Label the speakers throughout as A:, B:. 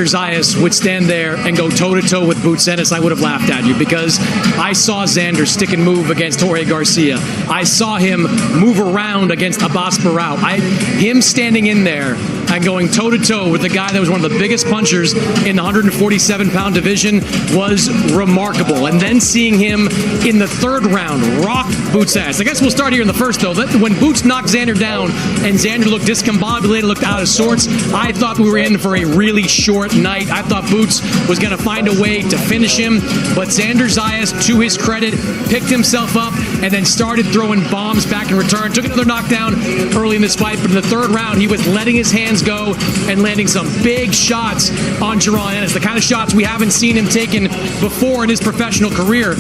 A: Zayas would stand there and go toe-to-toe with Boots Ennis, I would have laughed at you, because I saw Xander stick and move against Jorge Garcia. I saw him move around against Abbas Barao. Him standing in there and going toe-to-toe with the guy that was one of the biggest punchers in the 147-pound division was remarkable. And then seeing him in the third round rock Boots' ass. I guess we'll start here in the first, though. When Boots knocked Xander down and Xander looked discombobulated, looked out of sorts, I thought we were in for a really short night. I thought Boots was going to find a way to finish him, but Xander Zayas, to his credit, picked himself up and then started throwing bombs back in return. Took another knockdown early in this fight, but in the third round, he was letting his hands go and landing some big shots on Jaron Ennis, the kind of shots we haven't seen him taking before in his professional career.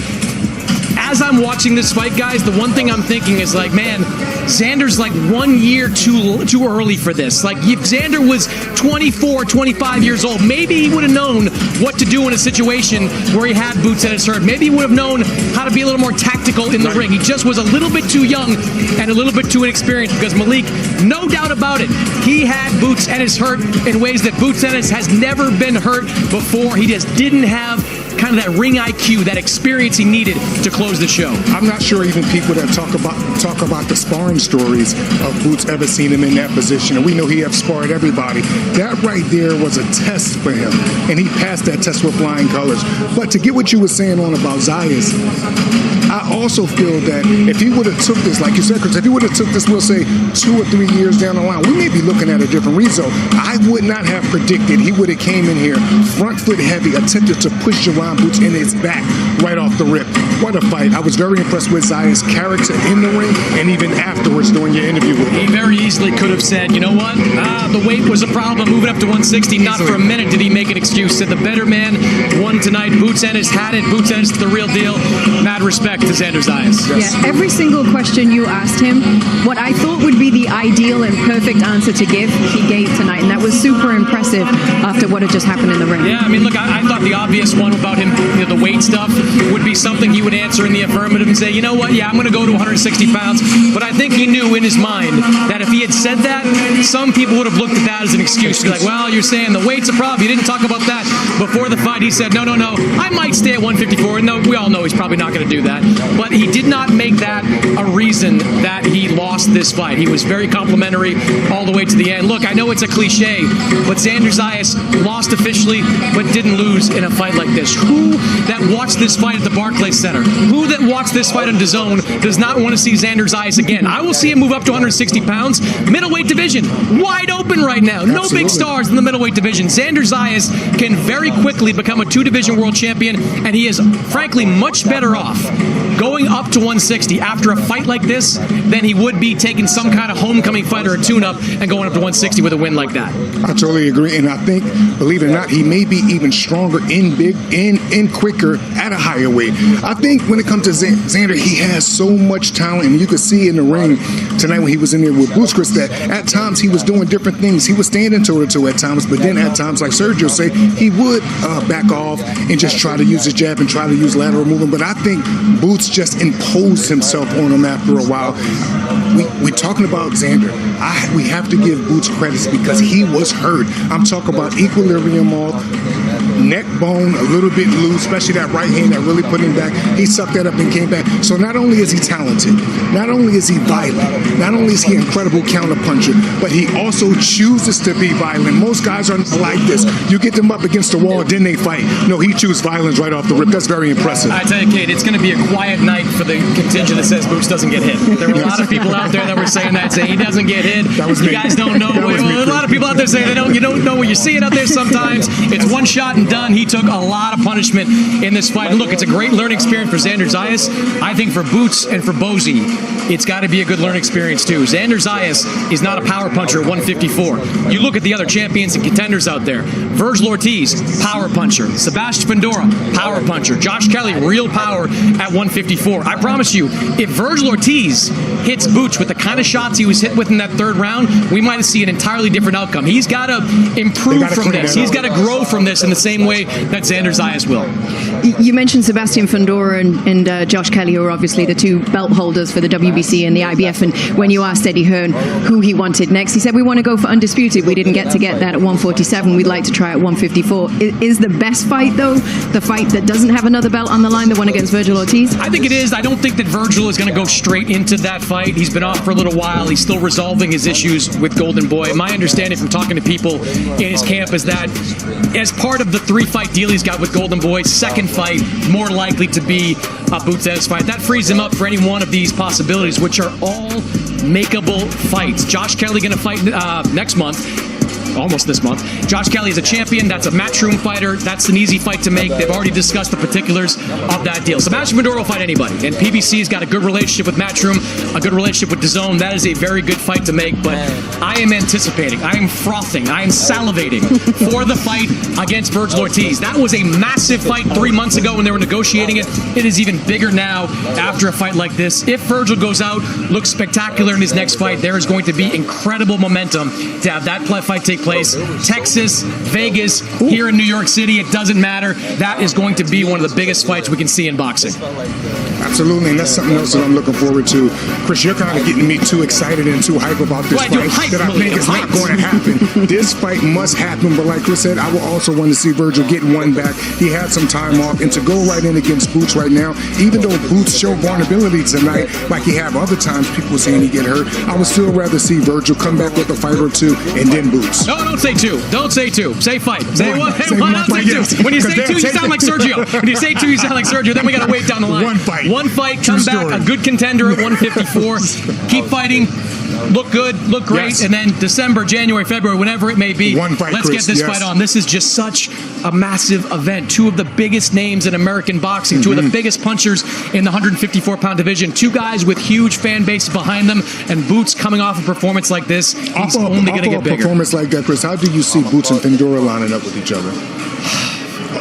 A: As I'm watching this fight, guys, the one thing I'm thinking is like, man, Xander's like 1 year too early for this. Like, if Xander was 24, 25 years old, maybe he would have known what to do in a situation where he had Boots Ennis hurt. Maybe he would have known how to be a little more tactical in the ring. He just was a little bit too young and a little bit too inexperienced, because Malik, no doubt about it, he had Boots Ennis hurt in ways that Boots Ennis has never been hurt before. He just didn't have kind of that ring IQ, that experience he needed to close the show.
B: I'm not sure even people that talk about the sparring stories of Boots ever seen him in that position, and we know he have sparred everybody. That right there was a test for him, and he passed that test with flying colors. But to get what you were saying on about Zayas, I also feel that if he would have took this, like you said, Chris, if he would have took this, we'll say 2 or 3 years down the line, we may be looking at a different result. I would not have predicted he would have came in here front foot heavy, attempted to push Jaron Boots in his back right off the rip. What a fight. I was very impressed with Zayas' character in the ring and even afterwards during your interview with him.
A: He very easily could have said, you know what, the weight was a problem, moving up to 160. Not for a minute did he make an excuse. Said the better man won tonight. Boots Ennis had it. Boots Ennis is the real deal. Mad respect to Xander Zayas.
C: Yes. Yeah, every single question you asked him, what I thought would be the ideal and perfect answer to give, he gave tonight, and that was super impressive after what had just happened in the ring.
A: Yeah, I mean, look, I thought the obvious one about him, the weight stuff, would be something he would answer in the affirmative and say, you know what, yeah, I'm going to go to 160 pounds. But I think he knew in his mind that if he had said that, some people would have looked at that as an excuse. Be like, well, you're saying the weight's a problem. You didn't talk about that before the fight. He said, no, I might stay at 154. No, we all know he's probably not going to do that. But he did not make that a reason that he lost this fight. He was very complimentary all the way to the end. Look, I know it's a cliche, but Xander Zayas lost officially, but didn't lose in a fight like this. Who that watched this fight at the Barclays Center, who that watched this fight on DAZN does not want to see Xander Zayas again? I will see him move up to 160 pounds. Middleweight division, wide open right now. No
B: Absolutely.
A: big stars in the middleweight division. Xander Zayas can very quickly become a 2-division world champion, and he is, frankly, much better off going up to 160 after a fight like this than he would be taking some kind of homecoming fight or a tune-up and going up to 160 with a win like that.
B: I totally agree, and I think, believe it or not, he may be even stronger in quicker at a higher weight. I think when it comes to Xander, he has so much talent, and you could see in the ring tonight when he was in there with Boots, Chris, that at times he was doing different things. He was standing toe-to-toe at times, but then at times, like Sergio say, he would back off and just try to use his jab and try to use lateral movement. But I think Boots just imposed himself on him after a while. We're talking about Xander. We have to give Boots credits because he was hurt. I'm talking about equilibrium off, neck bone a little bit loose, especially that right hand that really put him back. He sucked that up and came back. So not only is he talented, not only is he violent, not only is he an incredible counterpuncher, but he also chooses to be violent. Most guys are like this. You get them up against the wall, then they fight. No, he chooses violence right off the rip. That's very impressive.
A: I tell you, Kate, it's going to be a quiet night for the contingent that says Boots doesn't get hit. There were a lot of people out there that were saying that, saying he doesn't get hit.
B: That was
A: you
B: me.
A: guys don't know. A lot of people out there saying you don't know what you're seeing out there sometimes. It's one shot and done. He took a lot of punishment in this fight. And look, it's a great learning experience for Xander Zayas. I think for Boots and for Bozy, it's got to be a good learning experience too. Xander Zayas is not a power puncher at 154. You look at the other champions and contenders out there. Virgil Ortiz, power puncher. Sebastian Fundora, power puncher. Josh Kelly, real power at 154. I promise you, if Virgil Ortiz hits Boots with the kind of shots he was hit with in that third round, we might see an entirely different outcome. He's got to improve from this. He's got to grow from this in the same way that Xander Zayas will.
C: You mentioned Sebastian Fundora and Josh Kelly, who are obviously the two belt holders for the WBC PBC and the IBF. And when you asked Eddie Hearn who he wanted next, he said, we want to go for undisputed. We didn't get that at 147. We'd like to try at 154. Is the best fight, though, the fight that doesn't have another belt on the line, the one against Virgil Ortiz?
A: I think it is. I don't think that Virgil is going to go straight into that fight. He's been off for a little while. He's still resolving his issues with Golden Boy. My understanding from talking to people in his camp is that as part of the 3-fight deal he's got with Golden Boy, second fight more likely to be a Boots Ennis fight. That frees him up for any one of these possibilities, which are all makeable fights. Josh Kelly going to fight next month. Almost this month. Josh Kelly is a champion. That's a matchroom fighter. That's an easy fight to make. They've already discussed the particulars of that deal. Sebastian Maduro will fight anybody. And PBC's got a good relationship with Matchroom, a good relationship with DAZN. That is a very good fight to make. But I am anticipating, I am frothing, I am salivating for the fight against Virgil Ortiz. That was a massive fight 3 months ago when they were negotiating it. It is even bigger now after a fight like this. If Virgil goes out, looks spectacular in his next fight, there is going to be incredible momentum to have that fight take place. Texas, Vegas, here in New York City, it doesn't matter. That is going to be one of the biggest fights we can see in boxing.
B: Absolutely, and that's something else that I'm looking forward to. Chris, you're kind of getting me too excited and too hype about this fight that I think is not going to happen. This fight must happen, but like Chris said, I will also want to see Virgil get one back. He had some time off, and to go right in against Boots right now, even though Boots showed vulnerability tonight, like he have other times, people saying he get hurt, I would still rather see Virgil come back with a fight or two and then Boots.
A: No, don't say two. Don't say two. Say fight. Say one. Don't say two. When you say two, you sound like Sergio. When you say two, you sound like Sergio. Then we got to wait down the line.
B: One fight.
A: One fight. Come back. A good contender at 154. Keep fighting. Look good. Look great.
B: Yes.
A: And then December, January, February, whenever it may be.
B: One fight,
A: let's
B: Chris.
A: get this fight on. This is just such a massive event. Two of the biggest names in American boxing. Two of the biggest punchers in the 154-pound division. Two guys with huge fan bases behind them. And Boots coming off a performance like this, he's only going to get bigger.
B: A performance like that, Chris, how do you see Boots and Findora lining up with each other?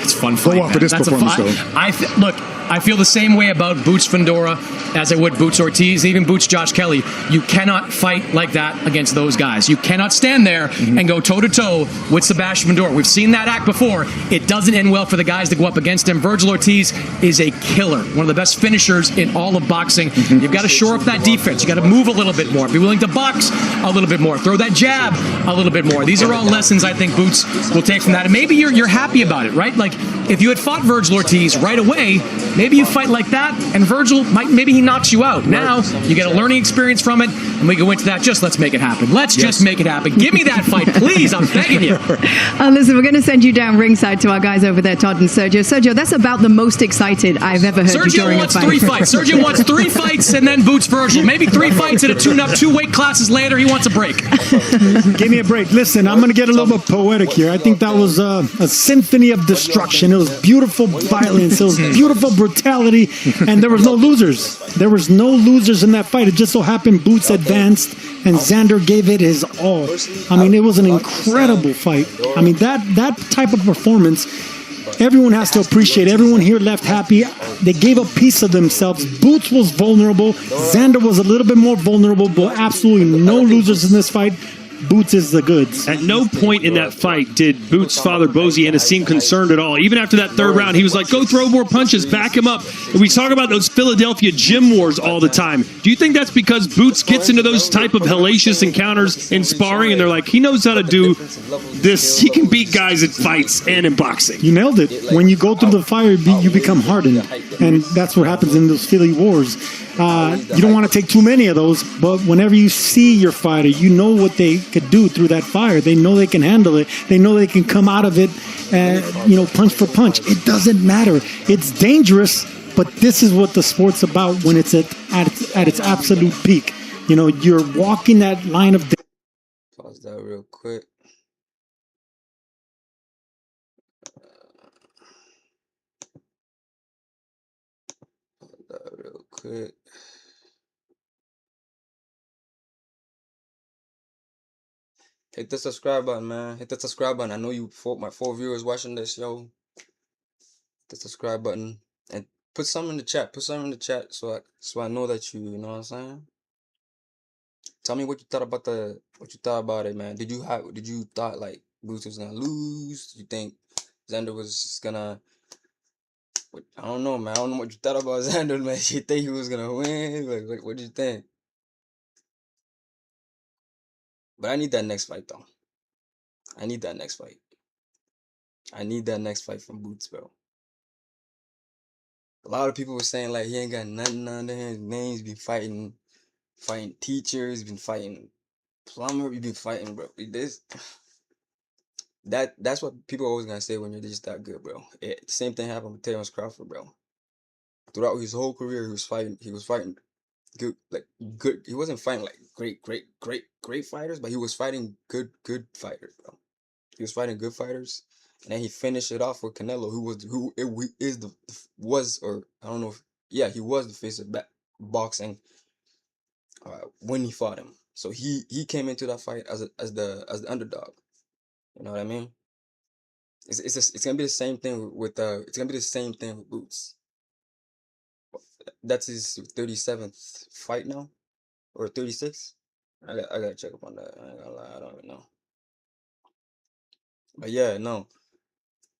A: It's a fun fight.
B: Go off of this performance, though.
A: Look, I feel the same way about Boots Findora as I would Boots Ortiz, even Boots Josh Kelly. You cannot fight like that against those guys. You cannot stand there and go toe-to-toe with Sebastian Findora. We've seen that act before. It doesn't end well for the guys that go up against him. Virgil Ortiz is a killer, one of the best finishers in all of boxing. You've got to shore up that defense. You've got to move a little bit more. Be willing to box a little bit more. Throw that jab a little bit more. These are all lessons I think Boots will take from that. And maybe you're happy about it, right? Like, if you had fought Virgil Ortiz right away, maybe you fight like that, and Virgil, maybe he knocks you out. Now, you get a learning experience from it, and we go into that. Just let's make it happen. Let's just make it happen. Give me that fight, please. I'm begging you.
C: Listen, we're going to send you down ringside to our guys over there, Todd and Sergio. Sergio, that's about the most excited I've ever heard you during a fight.
A: Sergio wants 3 fights. Sergio wants 3 fights and then Boots Virgil. Maybe 3 fights and a tune-up 2 weight classes later. He wants a break.
D: Give me a break. Listen, I'm going to get a little bit poetic here. I think that was a symphony of destruction. It was beautiful violence. It was beautiful brutality. And there was no losers. There was no losers in that fight. It just so happened Boots advanced and Xander gave it his all. I mean, it was an incredible fight. I mean, that type of performance, everyone has to appreciate. Everyone here left happy. They gave a piece of themselves. Boots was vulnerable. Xander was a little bit more vulnerable, but absolutely no losers in this fight. Boots is the goods.
E: At no point in that fight did Boots' father, Bozy Ennis, seem concerned at all. Even after that 3rd round, he was like, go throw more punches, back him up. And we talk about those Philadelphia gym wars all the time. Do you think that's because Boots gets into those type of hellacious encounters in sparring, and they're like, he knows how to do this. He can beat guys in fights and in boxing.
D: You nailed it. When you go through the fire, you become hardened. And that's what happens in those Philly wars. You don't want to take too many of those, but whenever you see your fighter, you know what they could do through that fire. They know they can handle it. They know they can come out of it, punch for punch. It doesn't matter. It's dangerous, but this is what the sport's about when it's at its absolute peak. You know, you're walking that line of death.
F: Pause that real quick. Pause that real quick. Hit the subscribe button, man. Hit the subscribe button. I know my 4 viewers watching this, yo. Hit the subscribe button and put something in the chat. Put something in the chat so I know that you know what I'm saying. Tell me what you thought about it, man. Did you thought like Boots was gonna lose? Did you think Xander was just gonna I don't know, man. I don't know what you thought about Xander, man. You think he was gonna win? Like what do you think? But I need that next fight, though. I need that next fight. I need that next fight from Boots, bro. A lot of people were saying like he ain't got nothing under his name. He's been fighting teachers, been fighting plumber, he been fighting, bro. That's what people are always gonna say when you're just that good, bro. Same thing happened with Terrence Crawford, bro. Throughout his whole career, he was fighting good, like good. He wasn't fighting like great fighters, but he was fighting good fighters, bro. He was fighting good fighters, and then he finished it off with Canelo, was or I don't know if he was the face of boxing when he fought him. So he came into that fight as the underdog. You know what I mean? It's gonna be the same thing with Boots. That's his 37th fight now, or 36. I gotta check up on that. I ain't gonna lie, I don't even know. But yeah, no,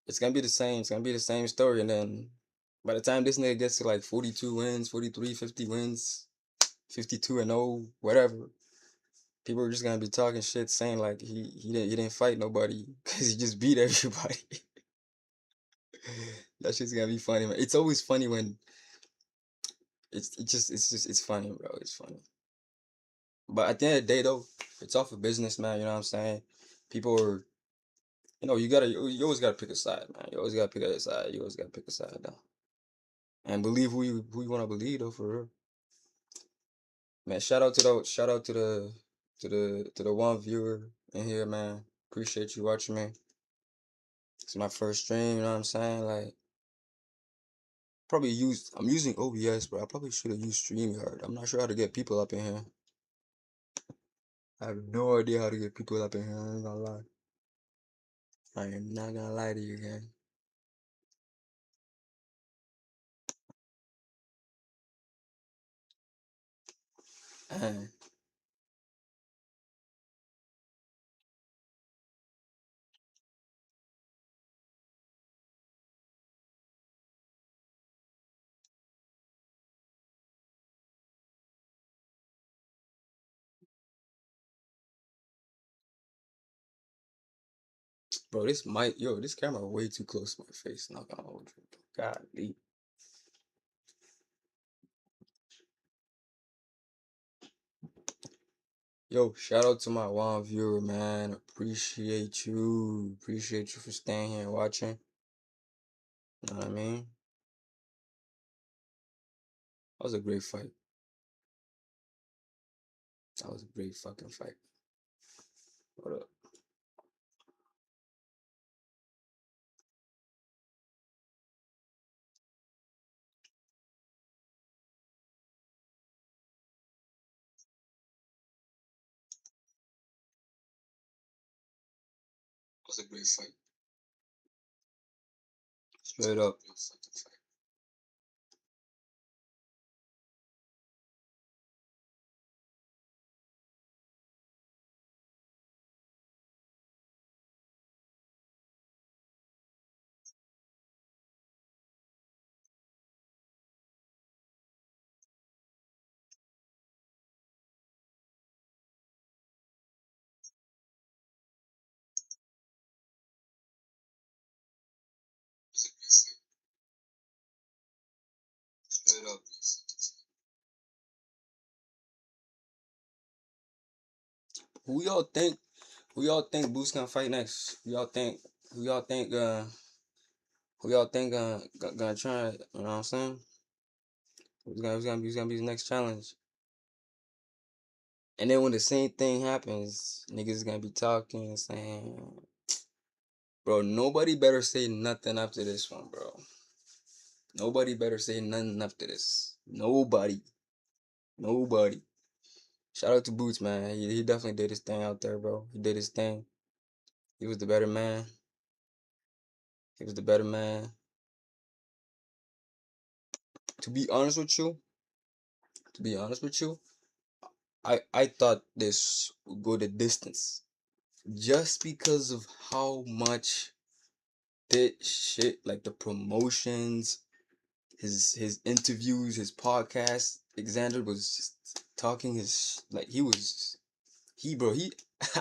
F: it's gonna be the same. It's gonna be the same story, and then by the time this nigga gets to like 42 wins, 43, 50 wins, 52-0, whatever, people are just gonna be talking shit, saying like he didn't fight nobody because he just beat everybody. That shit's gonna be funny, man. It's always funny when it's funny, bro. It's funny. But at the end of the day, though, it's all for business, man. You know what I'm saying? People are, you always gotta pick a side, man. You always gotta pick a side. You always gotta pick a side, though, and believe who you wanna believe, though, for real. Man, shout out to the one viewer in here, man. Appreciate you watching me. It's my first stream, you know what I'm saying? Like, I'm using OBS, but I probably should have used StreamYard. I'm not sure how to get people up in here. I have no idea how to get people up in here. I ain't gonna lie. I am not gonna lie to you, gang. Man, bro, this camera way too close to my face. Not gonna hold you. Golly. Yo, shout out to my one viewer, man. Appreciate you. Appreciate you for staying here and watching. You know what I mean? That was a great fight. That was a great fucking fight. What up? That was a great fight. Straight up. Straight up. Who y'all think? Who y'all think Boots gonna fight next? Who y'all think? Who y'all think? Who y'all think gonna try? You know what I'm saying? Who's gonna be his next challenge? And then when the same thing happens, niggas gonna be talking and saying, bro, nobody better say nothing after this one, bro. Nobody better say nothing after this. Nobody. Nobody. Shout out to Boots, man. He definitely did his thing out there, bro. He did his thing. He was the better man. He was the better man. To be honest with you, I thought this would go the distance. Just because of how much that shit, like the promotions, his interviews, his podcast. Xander was just talking he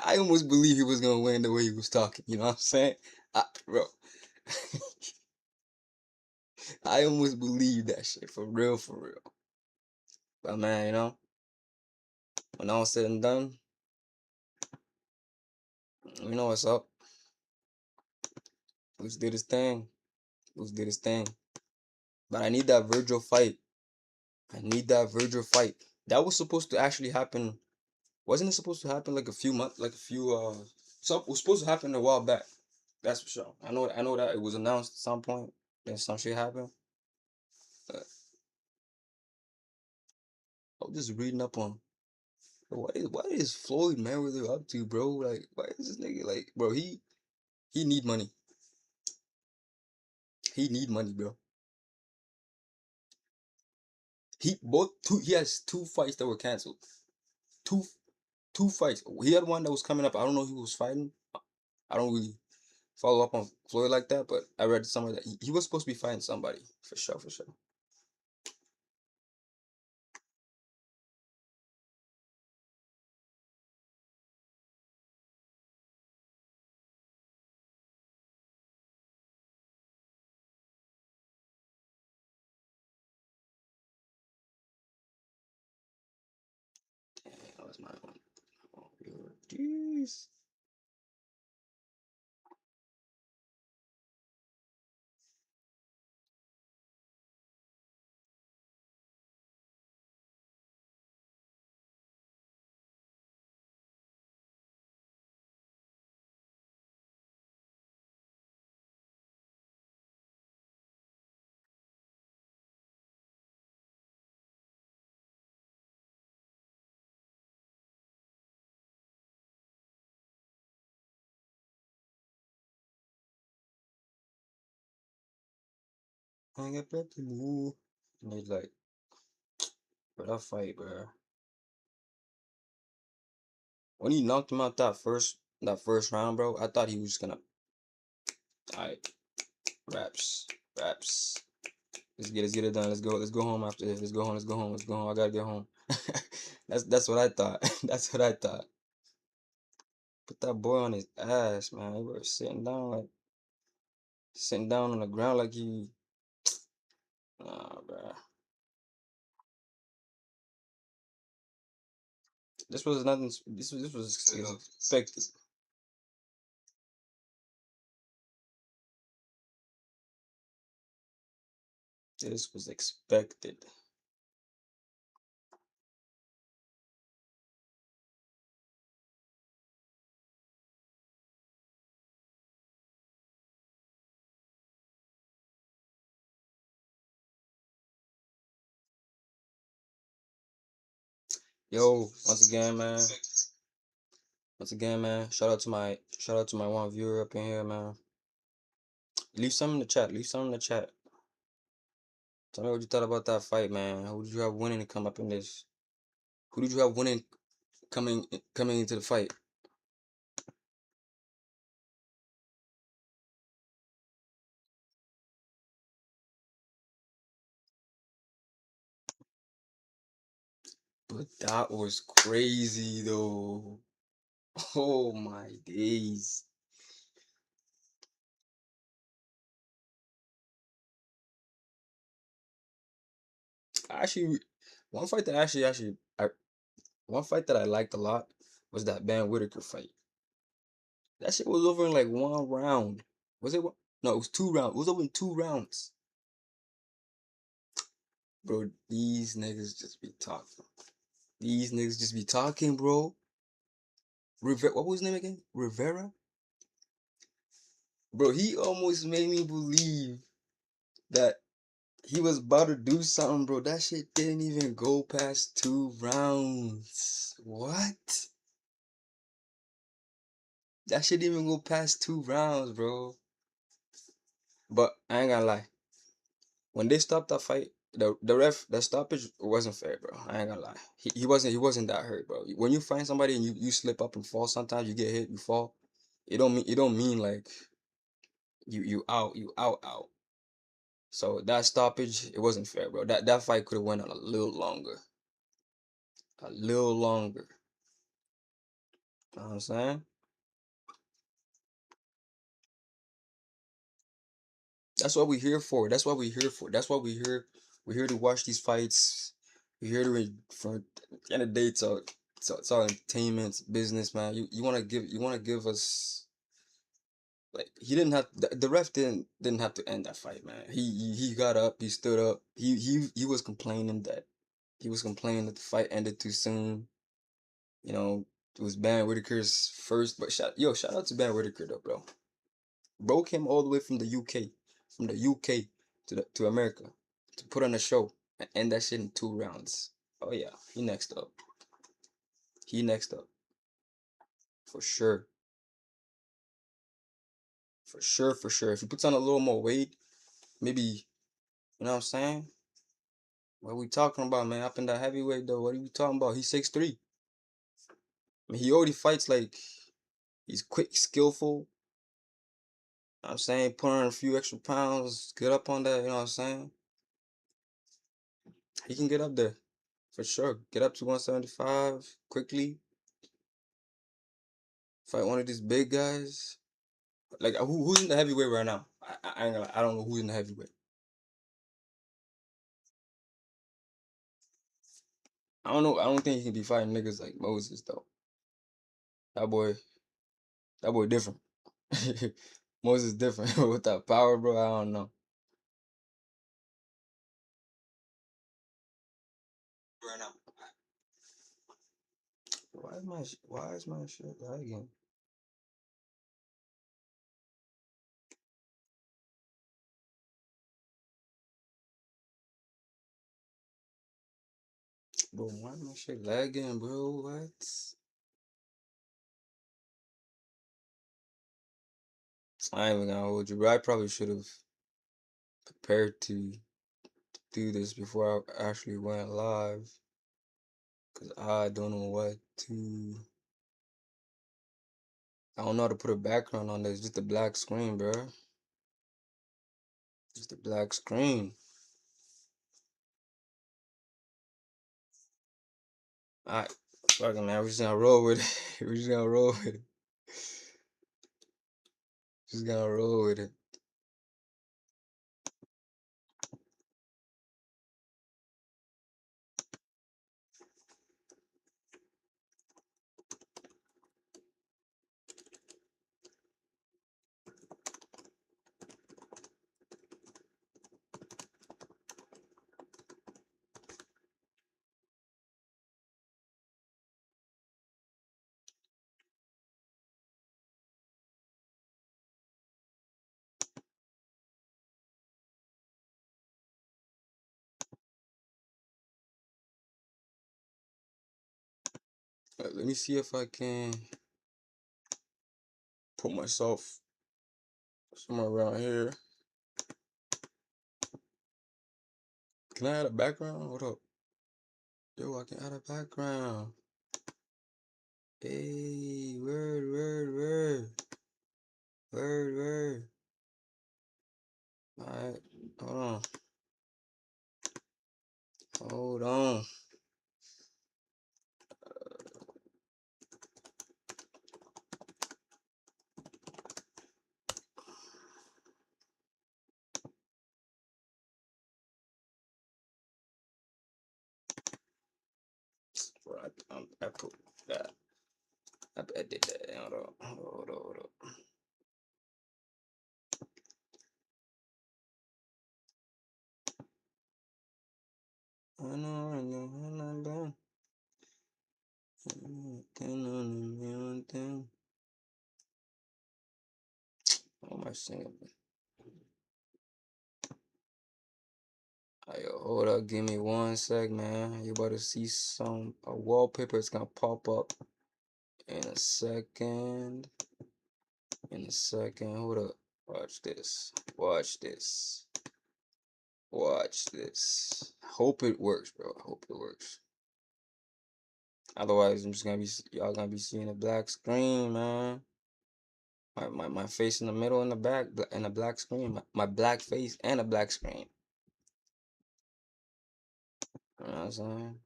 F: I almost believe he was gonna win the way he was talking. You know what I'm saying, bro? I almost believe that shit for real, for real. But man, when all said and done, you know what's up. Let's do this thing. Let's do this thing. But I need that Virgil fight. I need that Virgil fight. That was supposed to actually happen. Wasn't it supposed to happen like a few months, some it was supposed to happen a while back. That's for sure. I know that it was announced at some point. Then some shit happened. But I was just reading up on what is Floyd Mayweather up to, bro? Like, why is this nigga like, bro? He need money. He need money, bro. He has two fights that were canceled. Two fights. He had one that was coming up. I don't know who was fighting. I don't really follow up on Floyd like that, but I read somewhere that he was supposed to be fighting somebody for sure, for sure. Dang, that was my one. Oh, jeez. I get back to move. And he's like, bro, that fight, bro. When he knocked him out that first round, bro, I thought he was gonna. Alright, raps. Let's get it done. Let's go home after this. Let's go home. I gotta get home. That's what I thought. That's what I thought. Put that boy on his ass, man. He was sitting down on the ground like he. Nah, bro. This was nothing. This was expected. This was expected. Yo, once again, man. Shout out to my one viewer up in here, man. Leave some in the chat. Tell me what you thought about that fight, man. Who did you have winning to come up in this? Who did you have winning coming into the fight? But that was crazy though. Oh my days. Actually, one fight that one fight that I liked a lot was that Ben Whitaker fight. That shit was over in like one round. Was it one? No, it was 2 rounds. It was over in 2 rounds. Bro, these niggas just be talking. Bro. What was his name again? Rivera? Bro, he almost made me believe that he was about to do something, bro. That shit didn't even go past 2 rounds. What? That shit didn't even go past 2 rounds, bro. But I ain't gonna lie. When they stopped that fight, the stoppage wasn't fair, bro. I ain't gonna lie. He wasn't that hurt, bro. When you find somebody and you slip up and fall, sometimes you get hit, you fall. It don't mean like you out. So that stoppage, it wasn't fair, bro. That fight could have went on a little longer. A little longer. You know what I'm saying? That's what we're here for. That's what we're here for. That's what we're here. We're here to watch these fights. We're here to for at the end of the day, it's all entertainment, it's business, man. You wanna give us, like, he didn't have the ref didn't have to end that fight, man. He got up, he stood up. He was complaining that the fight ended too soon. You know, it was Van Whitaker's first, but shout out to Van Whitaker though, bro. Bro came all the way from the UK, to America to put on a show and end that shit in 2 rounds. Oh yeah, he next up. He next up. For sure. For sure, for sure. If he puts on a little more weight, maybe, you know what I'm saying? What are we talking about, man? Up in that heavyweight though, what are we talking about? He's 6'3". I mean, he already fights like he's quick, skillful. You know what I'm saying? Put on a few extra pounds, get up on that, you know what I'm saying? He can get up there. For sure. Get up to 175 quickly. Fight one of these big guys. Like, who's in the heavyweight right now? I ain't gonna lie, I don't know who's in the heavyweight. I don't know. I don't think he can be fighting niggas like Moses though. That boy different. Moses different with that power, bro. I don't know. Right now. Why is my shit lagging? Bro, why is my shit lagging, bro? What? I ain't even gonna hold you, bro. I probably should have prepared to do this before I actually went live. Cause I don't know what to. I don't know how to put a background on this. Just a black screen, bro. Just a black screen. Alright, fuck it, man. We're just gonna roll with it. We're just gonna roll with it. Just gonna roll with it. Let me see if I can put myself somewhere around here. Can I add a background? What up? Yo, I can add a background. Hey, word. Word. Alright, hold on. Bro, I put that. I did that. Hold up. I know. What am I singing? Yo, hold up, give me 1 sec, man. You about to see a wallpaper. It's gonna pop up in a second. Hold up. Watch this. Hope it works, bro. Hope it works. Otherwise, y'all gonna be seeing a black screen, man. My face in the middle and the back and a black screen. My black face and a black screen. You know what I'm saying?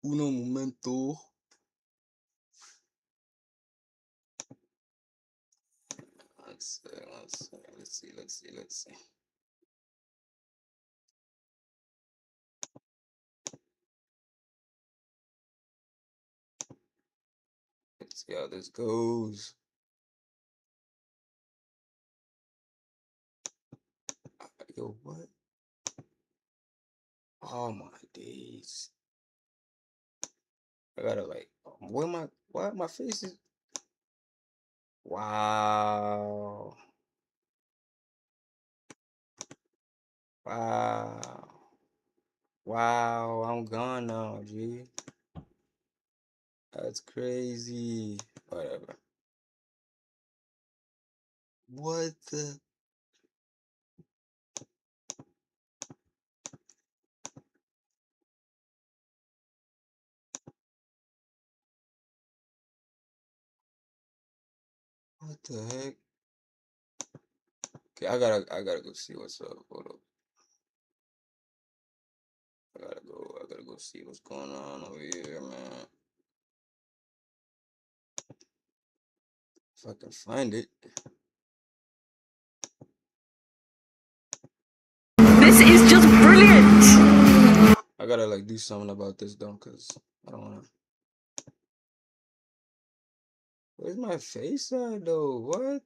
F: Uno momento. Let's see. Let's see how this goes. Yo, what? Oh my days. I gotta like why my face is wow. Wow. Wow, I'm gone now, G. That's crazy. Whatever. What the what the heck? Okay, I gotta go see what's up. Hold up. I gotta go see what's going on over here, man. If I can find it.
C: This is just brilliant.
F: I gotta like do something about this though, cause I don't wanna. Where's my face at though? What?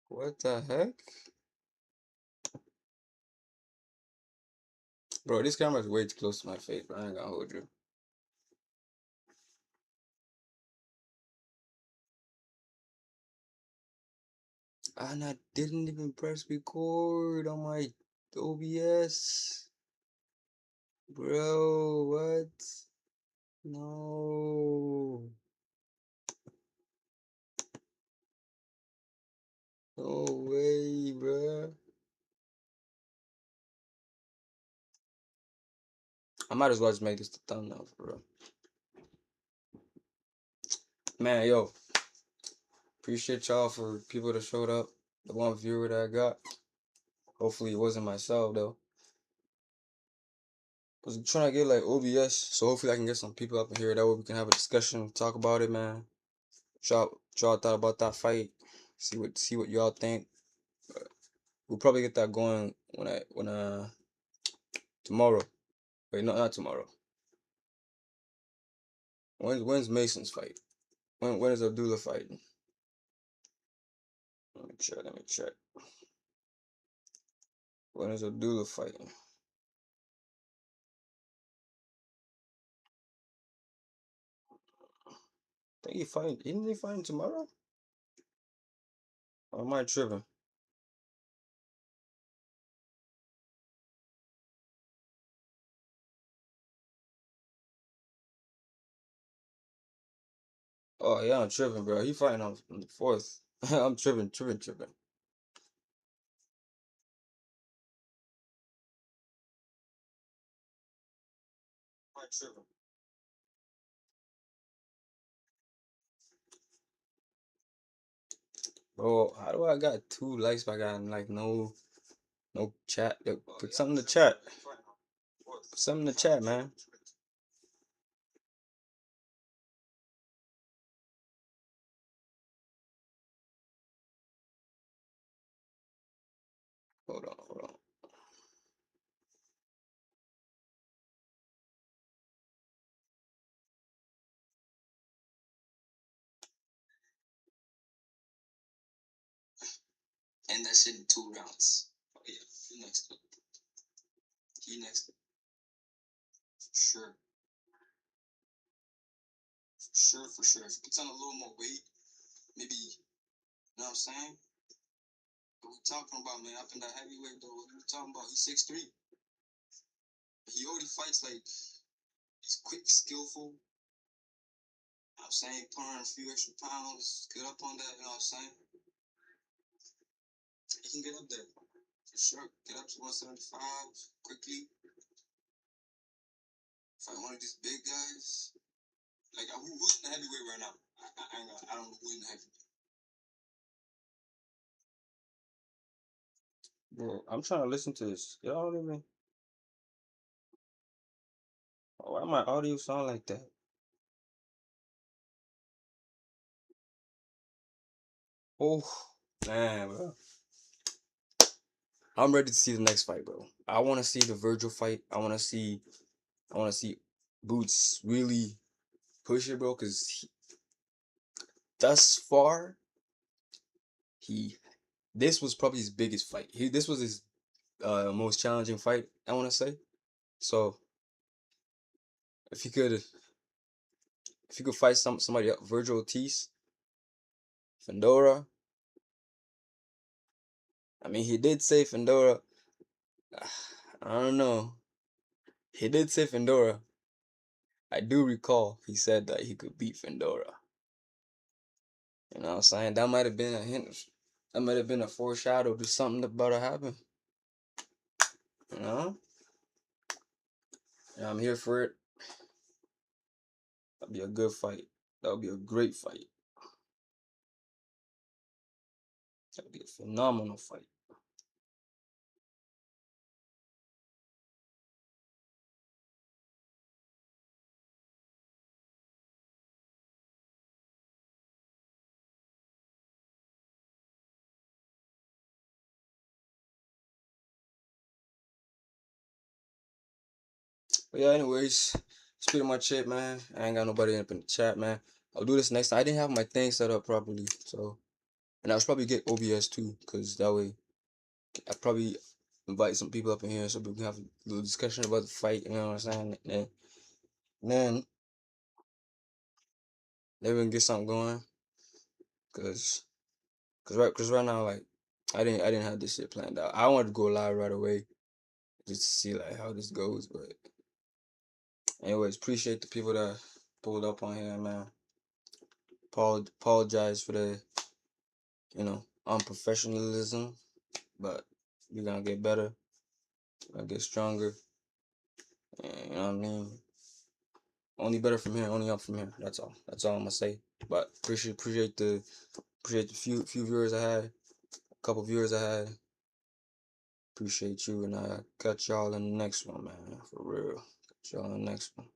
F: What the heck? Bro, this camera's way too close to my face, but I ain't gonna hold you. And I didn't even press record on my OBS. Bro, what? No. No way, bro. I might as well just make this the thumbnail, for real. Man, yo. Appreciate y'all for people that showed up. The one viewer that I got. Hopefully it wasn't myself, though. I was trying to get, like, OBS, so hopefully I can get some people up in here. That way we can have a discussion, talk about it, man. Y'all thought about that fight. See what y'all think. We'll probably get that going when tomorrow. Wait, no, not tomorrow. When's Mason's fight? When is Abdullah fighting? Let me check. When is Abdullah fighting? I think isn't he fighting tomorrow? Or am I tripping? Oh yeah, I'm tripping, bro. He fighting on the 4th. I'm tripping. I'm tripping. Bro, how do I got 2 likes but I got like no chat? Yo, put something in the chat. Put something in the chat, man. Hold on. And that shit in 2 rounds. Oh yeah, he next. Sure. For sure. If he puts on a little more weight, maybe, you know what I'm saying? What we talking about, man? Up in that heavyweight, though. What we talking about? He's 6'3". He already fights like, he's quick, skillful. You know what I'm saying? Put on a few extra pounds, get up on that, you know what I'm saying? He can get up there. Sure, get up to 175 quickly. Fight one of these big guys. Like who's in the heavyweight right now? I don't know who's in the heavyweight. Bro, I'm trying to listen to this. Y'all don't even. Why my audio sound like that? Oh man, bro. I'm ready to see the next fight, bro. I want to see the Virgil fight. I want to see Boots really push it, bro. Cause thus far, this was probably his biggest fight. This was his most challenging fight, I want to say. So if he could fight somebody else, Virgil Ortiz, Fedora. I mean, he did say Fedora. I don't know. He did say Fedora. I do recall he said that he could beat Fedora. You know what I'm saying? That might have been a hint. That might have been a foreshadow to something about to happen. You know? And I'm here for it. That'll be a good fight. That'll be a great fight. That'll be a phenomenal fight. But yeah, anyways, that's pretty much it, man. I ain't got nobody up in the chat, man. I'll do this next time. I didn't have my thing set up properly, so. And I should probably get OBS too, because that way I probably invite some people up in here so we can have a little discussion about the fight, you know what I'm saying? And then we can get something going. Cause right now, like, I didn't have this shit planned out. I wanted to go live right away just to see like how this goes, but anyways, appreciate the people that pulled up on here, man. Apologize for the, unprofessionalism, but we're gonna get better, we're gonna get stronger, and you know what I mean? Only better from here, only up from here. That's all I'm gonna say. But appreciate the few viewers I had, a couple viewers I had. Appreciate you, and I catch y'all in the next one, man. For real. Catch y'all in the next one.